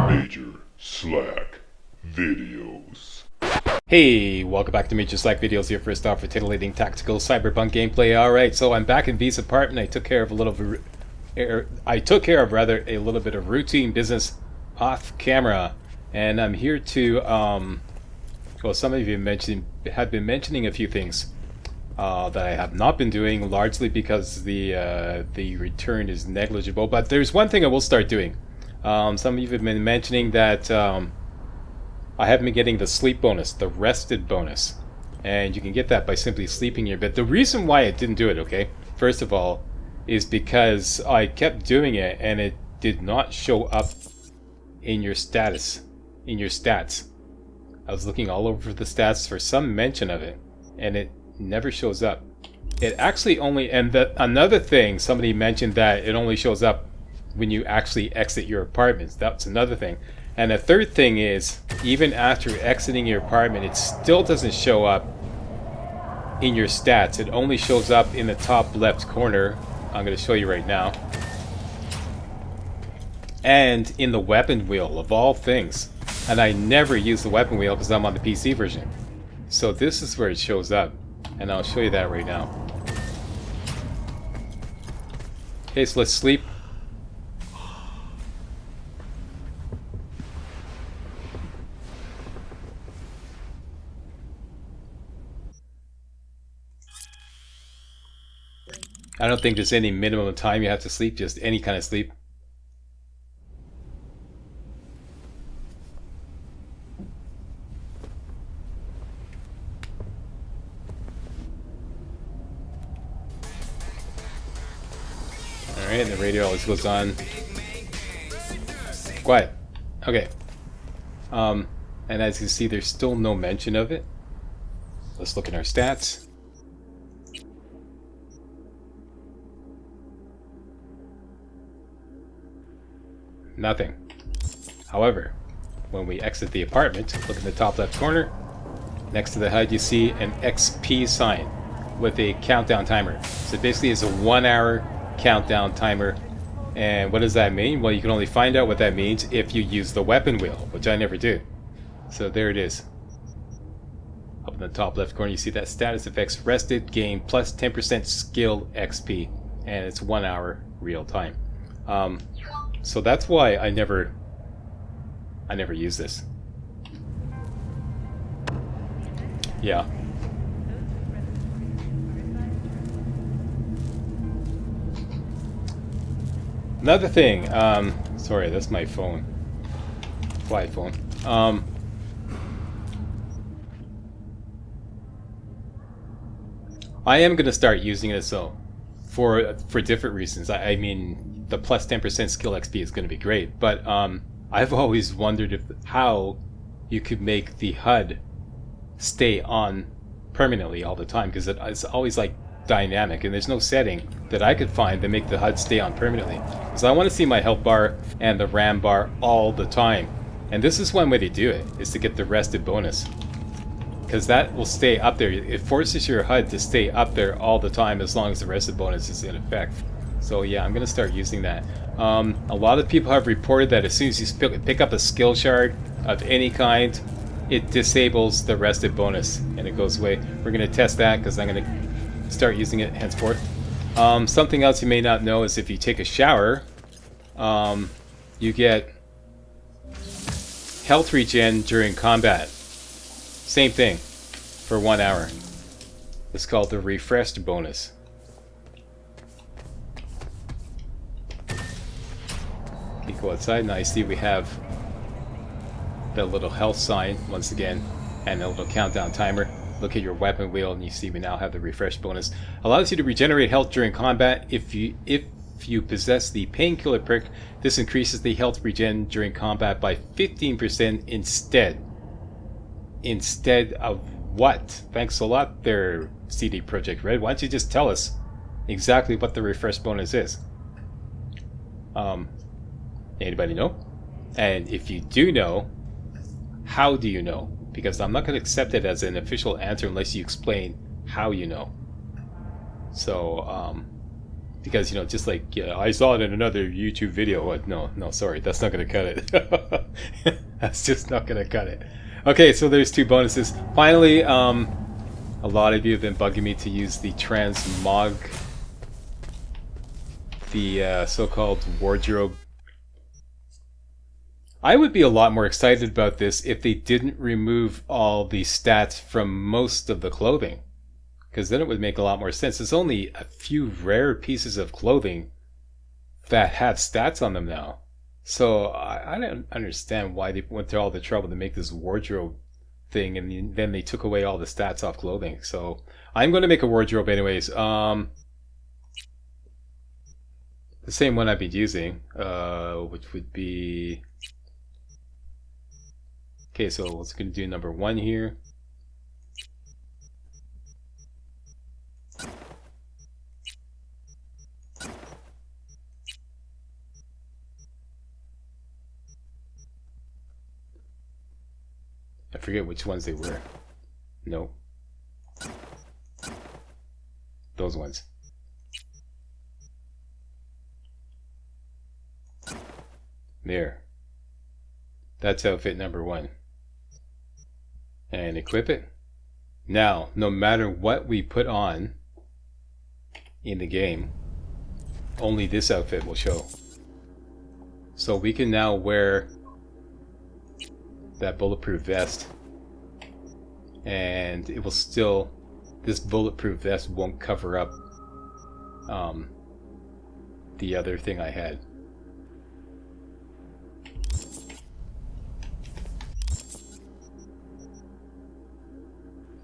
Major Slack Videos. Hey, welcome back to Major Slack Videos, here first off for titillating tactical Cyberpunk gameplay. Alright, so I'm back in V's apartment. I took care of a little bit of routine business off camera. And I'm here to, well, some of you have been mentioning a few things that I have not been doing, largely because the return is negligible. But there's one thing I will start doing. Some of you have been mentioning that I haven't been getting the sleep bonus, the rested bonus. And you can get that by simply sleeping in your bed. The reason why I didn't do it, okay, first of all, is because I kept doing it and it did not show up in your status, in your stats. I was looking all over the stats for some mention of it, and it never shows up. It actually only, and another thing, somebody mentioned that it only shows up when you actually exit your apartments. That's another thing. And the third thing is, even after exiting your apartment, it still doesn't show up in your stats. It only shows up in the top left corner. I'm going to show you right now. And in the weapon wheel, of all things. And I never use the weapon wheel because I'm on the PC version. So this is where it shows up. And I'll show you that right now. Okay, so let's sleep. I don't think there's any minimum time you have to sleep, just any kind of sleep. Alright, the radio always goes on. Quiet. Okay. And as you see, there's still no mention of it. Let's look at our stats. Nothing. However, when we exit the apartment, look in the top left corner. Next to the HUD, you see an XP sign with a countdown timer. So basically, it's a 1 hour countdown timer. And what does that mean? Well, you can only find out what that means if you use the weapon wheel, which I never do. So there it is. Up in the top left corner, you see that status effects rested, gain plus 10% skill XP, and it's 1 hour real time. So that's why I never use this. Yeah. Another thing, sorry, that's my phone. Quiet phone. I am gonna start using it so for different reasons. I mean, the plus 10% skill XP is going to be great, but I've always wondered how you could make the HUD stay on permanently all the time, because it's always like dynamic, and there's no setting that I could find to make the HUD stay on permanently. Because I want to see my health bar and the RAM bar all the time, and this is one way to do it, is to get the rested bonus. Because that will stay up there. It forces your HUD to stay up there all the time as long as the rested bonus is in effect. So yeah, I'm going to start using that. A lot of people have reported that as soon as you pick up a skill shard of any kind, it disables the rested bonus and it goes away. We're going to test that because I'm going to start using it henceforth. Something else you may not know is if you take a shower, you get health regen during combat. Same thing for 1 hour. It's called the refreshed bonus. You go outside, now you see we have the little health sign once again, and a little countdown timer. Look at your weapon wheel, and you see we now have the refresh bonus. Allows you to regenerate health during combat. If you possess the painkiller perk, this increases the health regen during combat by 15% instead. Instead of what? Thanks a lot there, CD Projekt Red. Why don't you just tell us exactly what the refresh bonus is? Anybody know? And if you do know, how do you know? Because I'm not going to accept it as an official answer unless you explain how you know. So, because just like I saw it in another YouTube video. No, sorry, that's not gonna cut it. That's just not gonna cut it. Okay, so there's 2 bonuses. Finally, a lot of you have been bugging me to use the transmog, the so-called wardrobe. I would be a lot more excited about this if they didn't remove all the stats from most of the clothing, because then it would make a lot more sense. There's only a few rare pieces of clothing that have stats on them now. So I don't understand why they went through all the trouble to make this wardrobe thing, and then they took away all the stats off clothing. So I'm going to make a wardrobe anyways. The same one I've been using, which would be... Okay, so it's going to do number 1 here. I forget which ones they were. No. Those ones. There. That's outfit number 1. And equip it. Now, no matter what we put on in the game, only this outfit will show. So we can now wear that bulletproof vest, and it will still, this bulletproof vest won't cover up the other thing I had.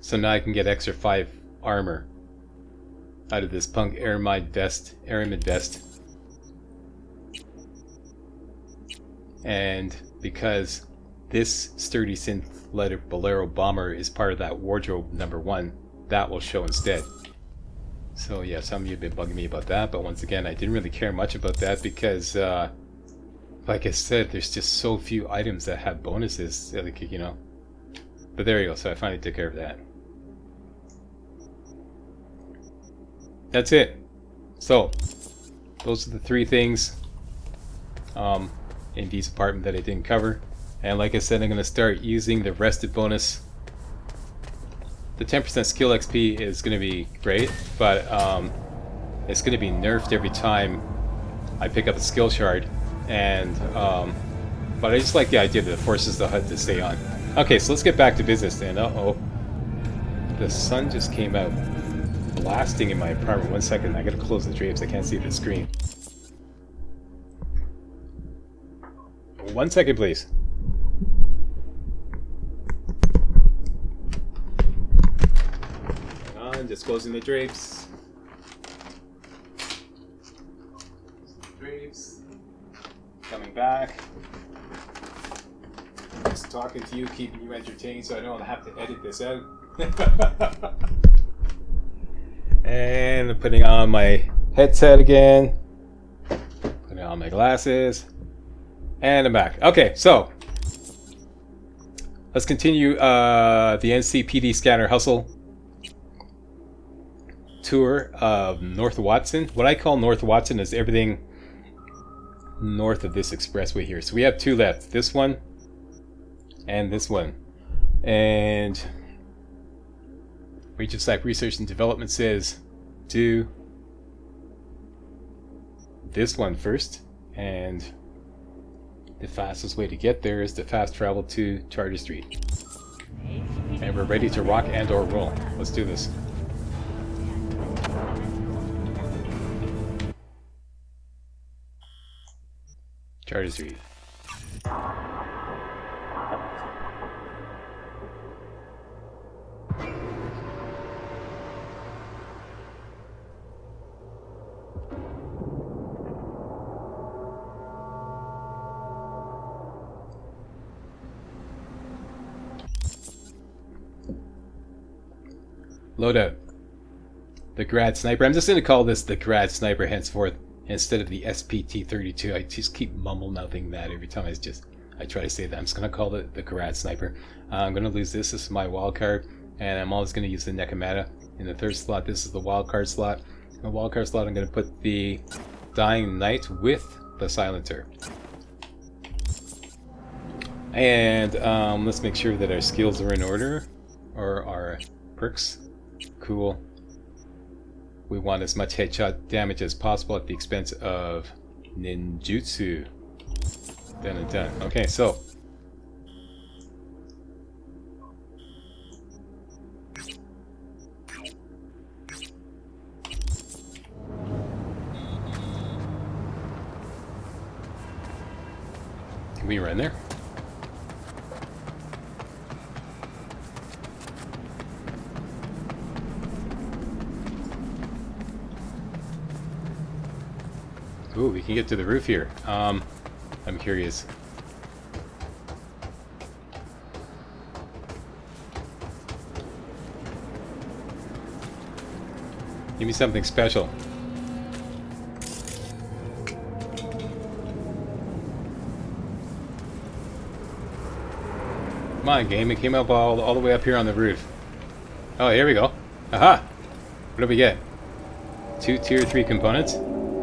So now I can get extra 5 armor out of this Punk Aramid vest. And because this sturdy synth leather Bolero bomber is part of that wardrobe number 1, that will show instead. So yeah, some of you have been bugging me about that, but once again, I didn't really care much about that because, like I said, there's just so few items that have bonuses, like, But there you go, so I finally took care of that. That's it. So, those are the 3 things in Dee's apartment that I didn't cover. And like I said, I'm going to start using the rested bonus. The 10% skill XP is going to be great, but it's going to be nerfed every time I pick up a skill shard. And but I just like the idea that it forces the HUD to stay on. Okay, so let's get back to business then. Uh-oh. The sun just came out blasting in my apartment. 1 second, I gotta close the drapes, I can't see the screen. 1 second, please. Hang on, just closing the drapes. Coming back. Just talking to you, keeping you entertained so I don't have to edit this out. And putting on my headset again. Putting on my glasses. And I'm back. Okay, so let's continue the NCPD scanner hustle tour of North Watson. What I call North Watson is everything north of this expressway here. So we have 2 left. This one and this one. And Region Stack Research and Development says do this one first, and the fastest way to get there is to fast travel to Charter Street. And we're ready to rock and or roll. Let's do this. Charter Street. Loadout. The Grad Sniper. I'm just going to call this the Grad Sniper henceforth instead of the SPT-32. I just keep mumble-mouthing that every time I try to say that. I'm just going to call it the Grad Sniper. I'm going to lose this. This is my wild card. And I'm always going to use the Nekomata in the 3rd slot. This is the wild card slot. the wildcard slot, I'm going to put the Dying Knight with the Silencer. And let's make sure that our skills are in order, or our perks. Cool. We want as much headshot damage as possible at the expense of ninjutsu. Done and done. Okay, so can we run there? Ooh, we can get to the roof here. I'm curious. Give me something special. Come on, game. It came up all the way up here on the roof. Oh, here we go. Aha! What do we get? 2 tier 3 components.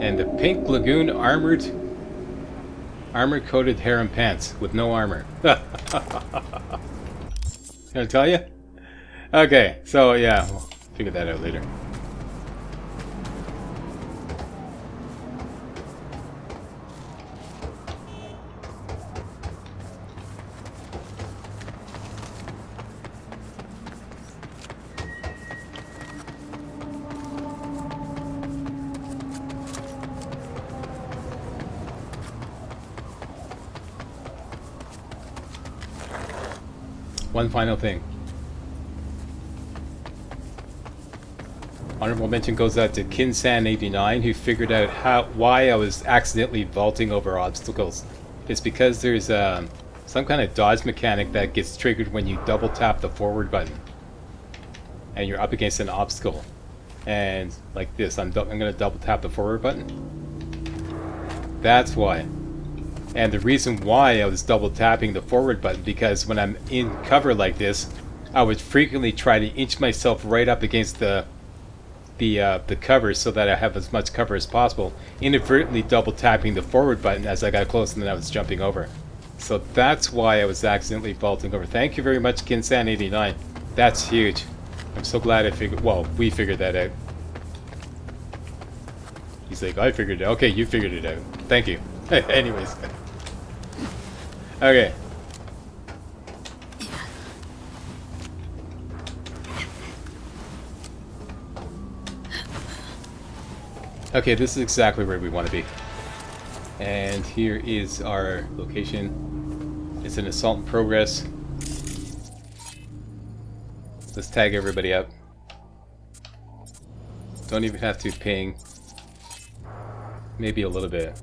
And the Pink Lagoon armor-coated harem pants with no armor. Can I tell you? Okay, so yeah, we'll figure that out later. One final thing. Honorable mention goes out to Kinsan89, who figured out why I was accidentally vaulting over obstacles. It's because there's some kind of dodge mechanic that gets triggered when you double tap the forward button and you're up against an obstacle. And like this, I'm going to double tap the forward button. That's why. And the reason why I was double tapping the forward button, because when I'm in cover like this, I would frequently try to inch myself right up against the cover so that I have as much cover as possible, inadvertently double tapping the forward button as I got close and then I was jumping over. So that's why I was accidentally vaulting over. Thank you very much, Kinsan89. That's huge. I'm so glad we figured that out. He's like, I figured it out. Okay, you figured it out. Thank you. Anyways. Okay. Okay, this is exactly where we want to be. And here is our location. It's an assault in progress. Let's tag everybody up. Don't even have to ping. Maybe a little bit.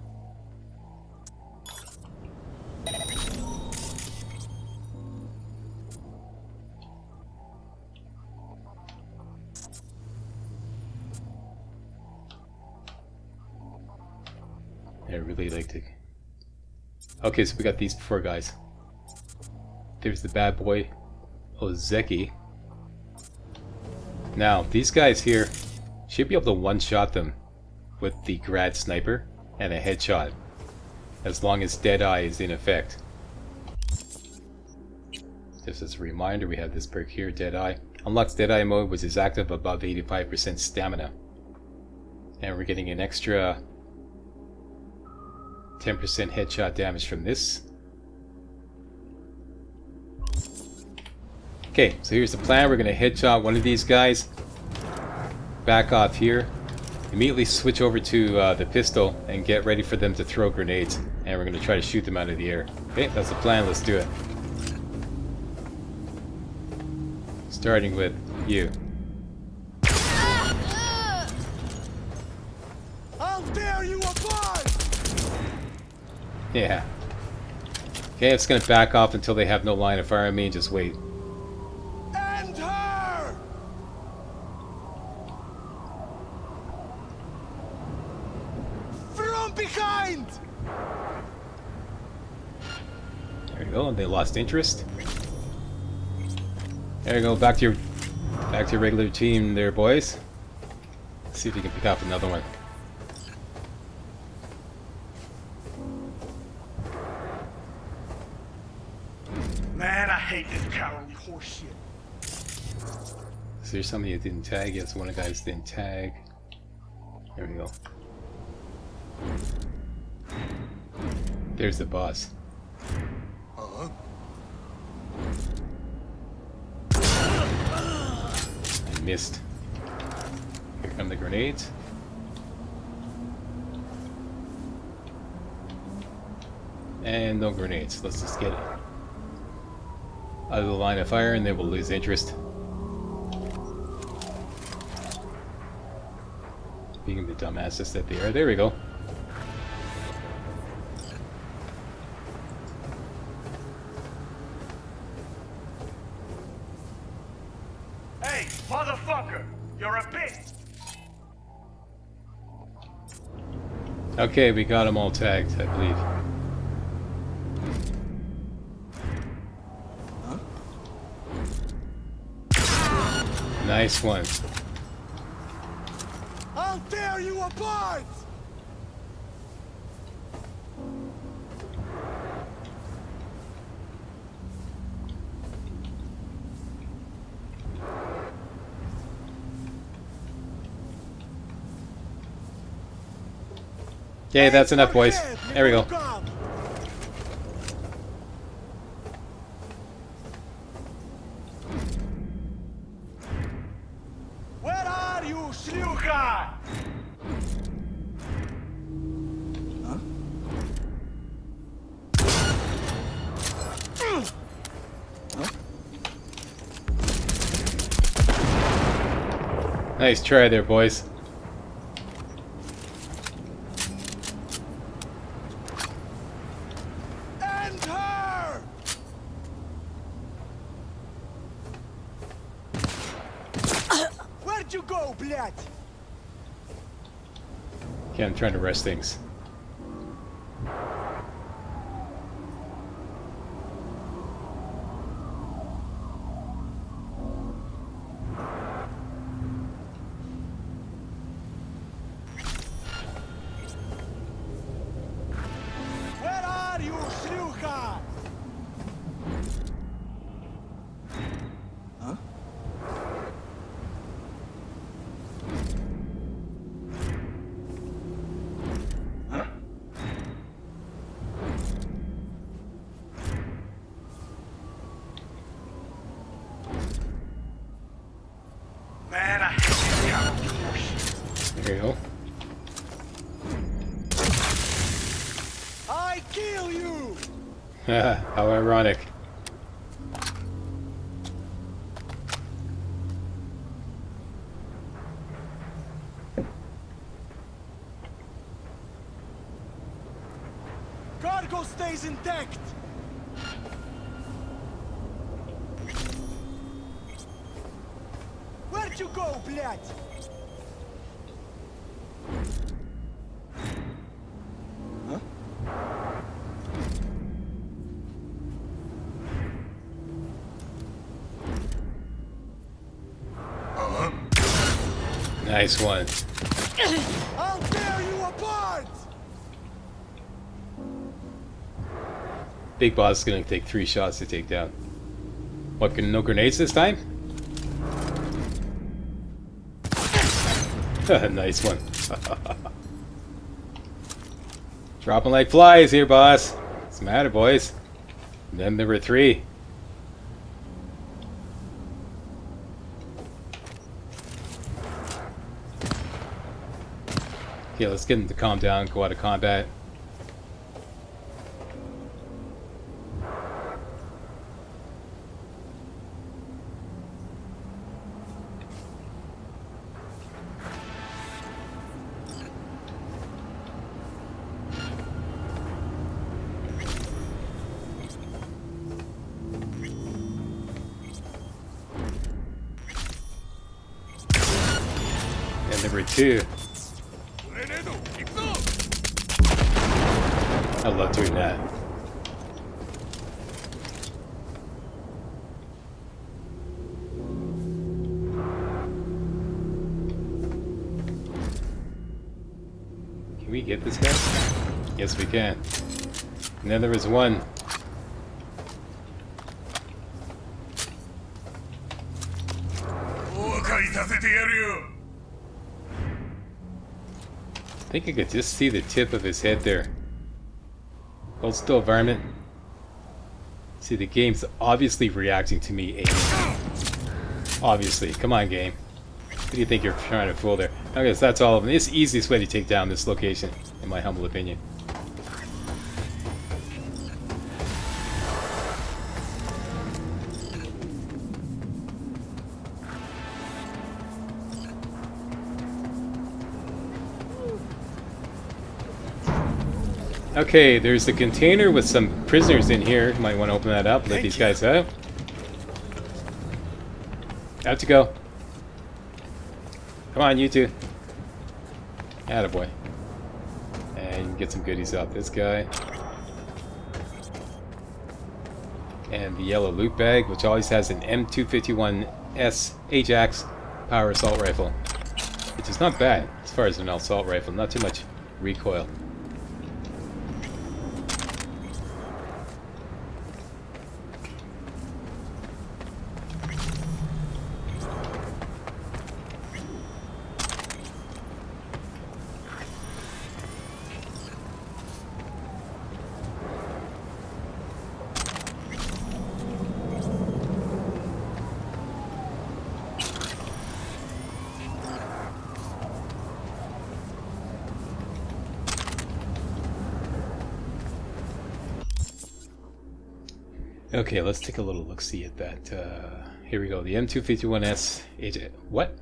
I really like to... Okay, so we got these 4 guys. There's the bad boy, Ozeki. Now, these guys here should be able to one-shot them with the grad sniper and a headshot, as long as Deadeye is in effect. Just as a reminder, we have this perk here, Deadeye. Unlocks Deadeye mode, which is active above 85% stamina. And we're getting an extra 10% headshot damage from this. Okay, so here's the plan. We're going to headshot one of these guys. Back off here. Immediately switch over to the pistol and get ready for them to throw grenades. And we're going to try to shoot them out of the air. Okay, that's the plan. Let's do it. Starting with you. How dare you apply! Yeah. Okay, it's going to back off until they have no line of fire on me and just wait. End her! From behind! There you go, and they lost interest. There you go, back to your regular team there, boys. See if you can pick up another one. Man, I hate this cowardly horseshit. Is there somebody that didn't tag? Yes, one of the guys didn't tag. There we go. There's the boss. Uh-huh. I missed. Here come the grenades. And no grenades. Let's just get it out of the line of fire and then we'll lose interest. Being the dumbasses that they are. There we go. Hey, motherfucker! You're a bitch! Okay, we got them all tagged, I believe. Nice one. I'll tear you apart! Okay, that's enough, boys. There we go. Where are you, шлюха? Nice try there, boys. End her! Where'd you go, блядь? Okay, I'm trying to rest things. Where are you, шлюха? Man, I hate this cowardly horseshit. There you go. I kill you! How ironic. Cargo stays intact! Where'd you go, блядь? Nice one. I'll tear you apart! Big boss is gonna take 3 shots to take down. What, no grenades this time? Nice one. Dropping like flies here, boss. What's the matter, boys? And then there were 3. Okay, let's get him to calm down, go out of combat. And number 2. I love doing that. we get this guy? Yes, we can. And then there was one. I think I could just see the tip of his head there. Hold still, varmint. See, the game's obviously reacting to me aiming. Obviously. Come on, game. Who do you think you're trying to fool there? I guess that's all of them. It's the easiest way to take down this location, in my humble opinion. Okay, there's a container with some prisoners in here. Might want to open that up, let these guys out. Out to go. Come on, you two. Attaboy. And you can get some goodies off this guy. And the yellow loot bag, which always has an M251S Ajax power assault rifle. Which is not bad, as far as an assault rifle. Not too much recoil. Okay, let's take a little look-see at that. Here we go. The M251S Ajax. What?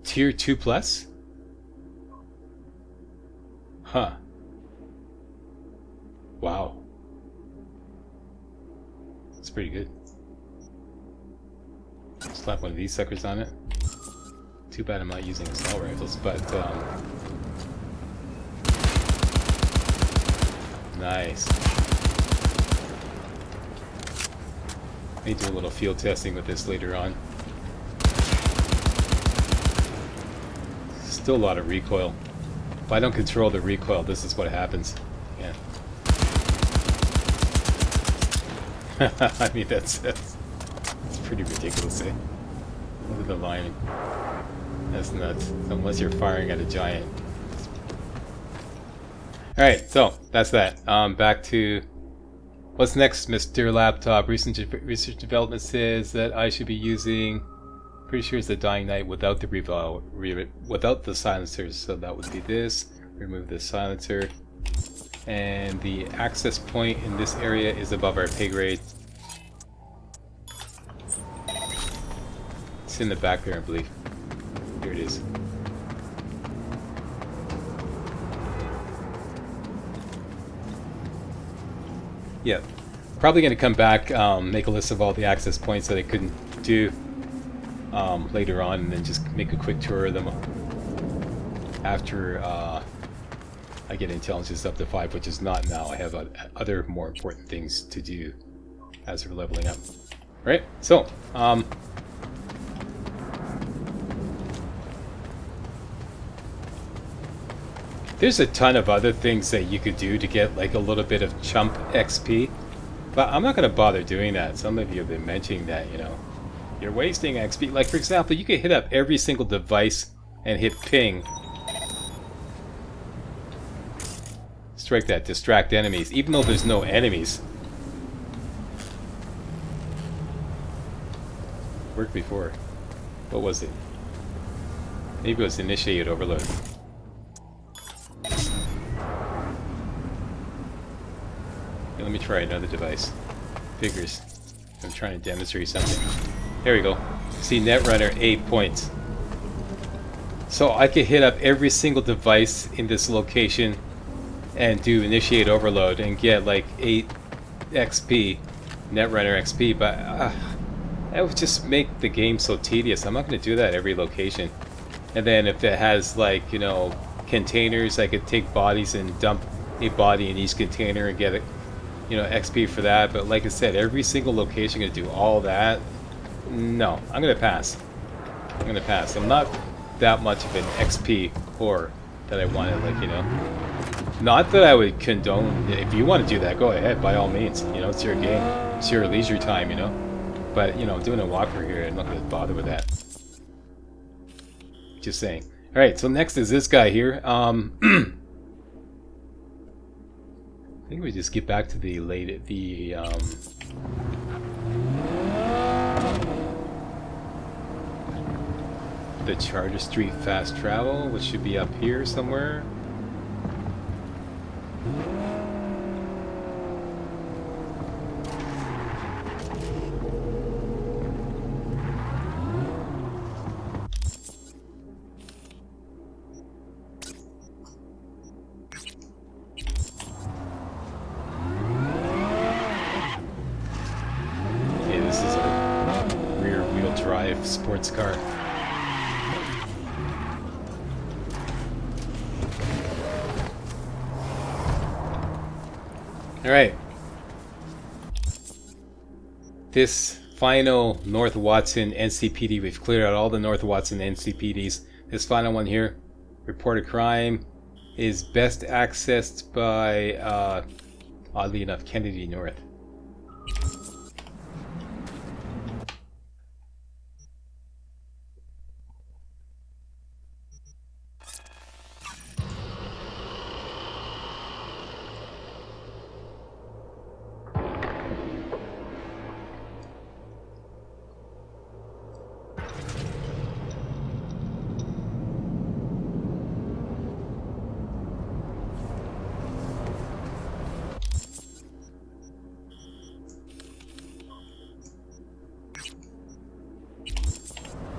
Tier 2 plus? Huh. Wow. That's pretty good. Slap one of these suckers on it. Too bad I'm not using assault rifles, but nice. May do a little field testing with this later on. Still a lot of recoil. If I don't control the recoil, this is what happens. Yeah. I mean, that's pretty ridiculous, eh? Look at the lining. That's nuts. Unless you're firing at a giant. Alright, so that's that. Back to what's next, Mr. Laptop? Recent research development says that I should be using, pretty sure it's the Dying Knight without the without the silencers. So that would be this. Remove the silencer. And the access point in this area is above our pay grade. It's in the back there, I believe. Here it is. Yeah, probably going to come back, make a list of all the access points that I couldn't do later on, and then just make a quick tour of them after I get intelligence up to 5, which is not now. I have other more important things to do as we're leveling up. Right, so there's a ton of other things that you could do to get like a little bit of chump XP, but I'm not going to bother doing that. Some of you have been mentioning that, you know, you're wasting XP. Like, for example, you could hit up every single device and hit ping. Strike that, distract enemies, even though there's no enemies. Worked before. What was it? Maybe it was initiate overload. Let me try another device. Figures. I'm trying to demonstrate something. There we go. See, Netrunner, 8 points. So I could hit up every single device in this location and do initiate overload and get like 8 XP, Netrunner XP, but that would just make the game so tedious. I'm not going to do that every location. And then if it has, like, you know, containers, I could take bodies and dump a body in each container and get it, you know, XP for that. But like I said, every single location going to do all that. No, I'm going to pass. I'm going to pass. I'm not that much of an XP whore. that I wanted, like, you know. Not that I would condone, if you want to do that, go ahead, by all means. You know, it's your game, it's your leisure time, you know. But, you know, doing a walkthrough here, I'm not going to bother with that. Just saying. Alright, so next is this guy here. I think we just get back to the Charter Street fast travel, which should be up here somewhere. Yeah, this is a rear-wheel drive sports car. Alright. This final North Watson NCPD, we've cleared out all the North Watson NCPDs. This final one here, report a crime, is best accessed by, oddly enough, Kennedy North.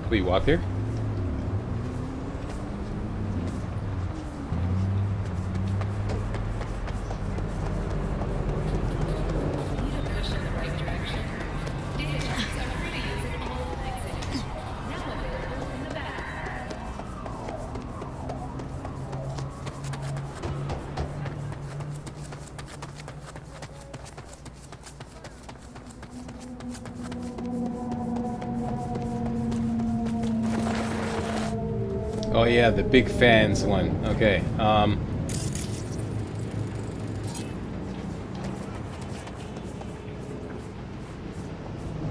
Can we walk there? Oh yeah, the big fans one. Okay.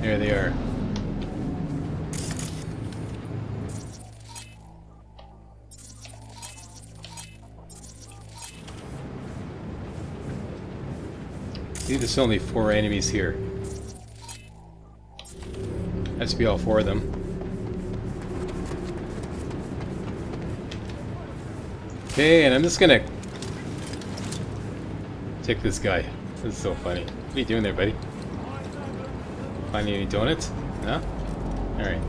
There they are. See, there's only 4 enemies here. Has to be all 4 of them. Okay, and I'm just gonna take this guy. This is so funny. What are you doing there, buddy? Finding any donuts? No? Alright.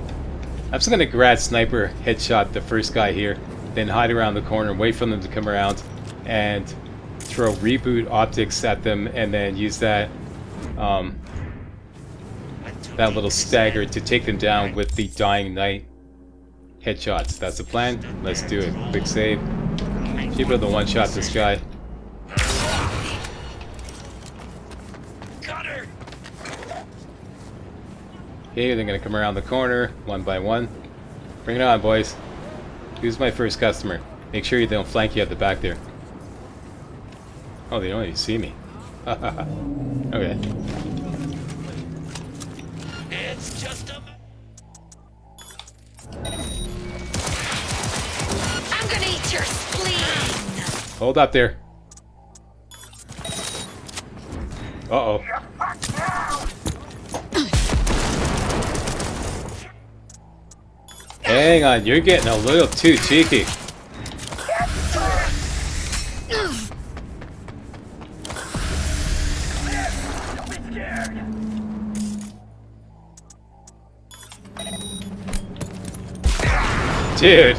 I'm just gonna grad sniper headshot the first guy here, then hide around the corner, wait for them to come around, and throw reboot optics at them, and then use that that little stagger to take them down with the Dying Knight headshots. That's the plan. Let's do it. Quick save. Keep it the one-shot this guy. Okay, they're gonna come around the corner one by one. Bring it on, boys. Who's my first customer? Make sure you don't flank you at the back there. Oh, they don't even see me. Okay. It's just a... I'm gonna eat your spleen! Hold up there. Uh-oh. Hang on, you're getting a little too cheeky. Dude!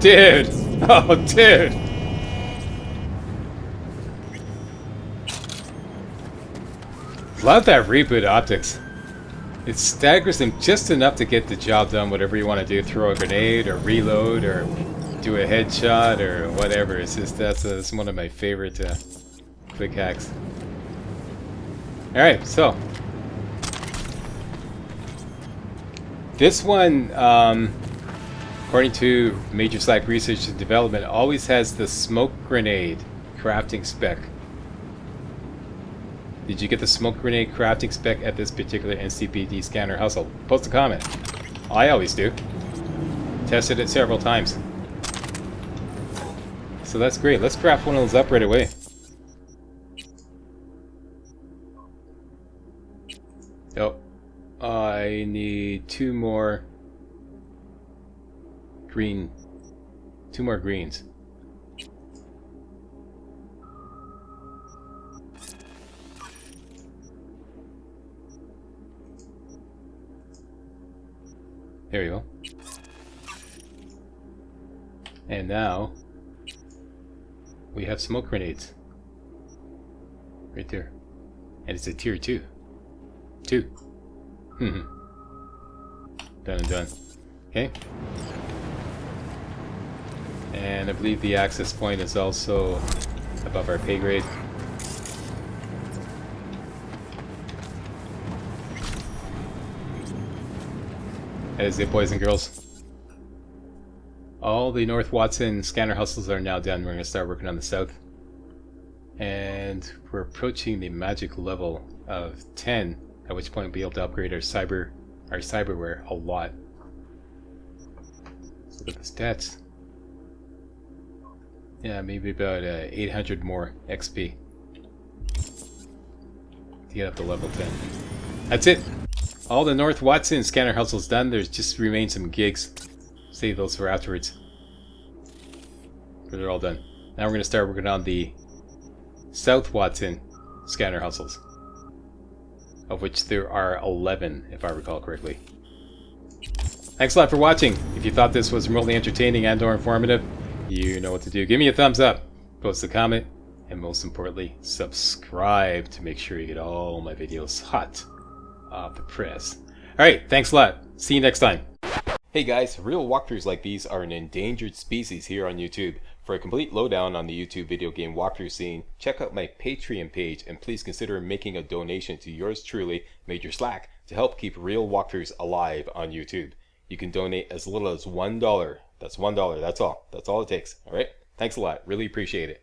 Dude! Oh, dude! Love that reboot optics. It staggers them just enough to get the job done, whatever you want to do. Throw a grenade, or reload, or do a headshot, or whatever. It's just, that's one of my favorite quick hacks. Alright, so. This one, According to Major Slack Research and Development, always has the smoke grenade crafting spec. Did you get the smoke grenade crafting spec at this particular NCPD scanner hustle? Post a comment. I always do. Tested it several times. So that's great. Let's craft one of those up right away. Oh, I need two more greens. There you go. And now we have smoke grenades. Right there. And it's a tier 2. 2. Done and done. Okay. And I believe the access point is also above our pay grade. That is it, boys and girls. All the North Watson scanner hustles are now done. We're going to start working on the south. And we're approaching the magic level of 10, at which point we'll be able to upgrade our cyberware a lot. Let's look at the stats. Yeah, maybe about 800 more XP to get up to level 10. That's it. All the North Watson scanner hustles done. There's just remain some gigs. Save those for afterwards. But they're all done. Now we're going to start working on the South Watson scanner hustles, of which there are 11, if I recall correctly. Thanks a lot for watching. If you thought this was remotely entertaining and or informative, you know what to do. Give me a thumbs up, post a comment, and most importantly, subscribe to make sure you get all my videos hot off the press. Alright, thanks a lot. See you next time. Hey guys, real walkthroughs like these are an endangered species here on YouTube. For a complete lowdown on the YouTube video game walkthrough scene, check out my Patreon page and please consider making a donation to yours truly, Major Slack, to help keep real walkthroughs alive on YouTube. You can donate as little as $1. That's $1, that's all. That's all it takes. Alright? Thanks a lot. Really appreciate it.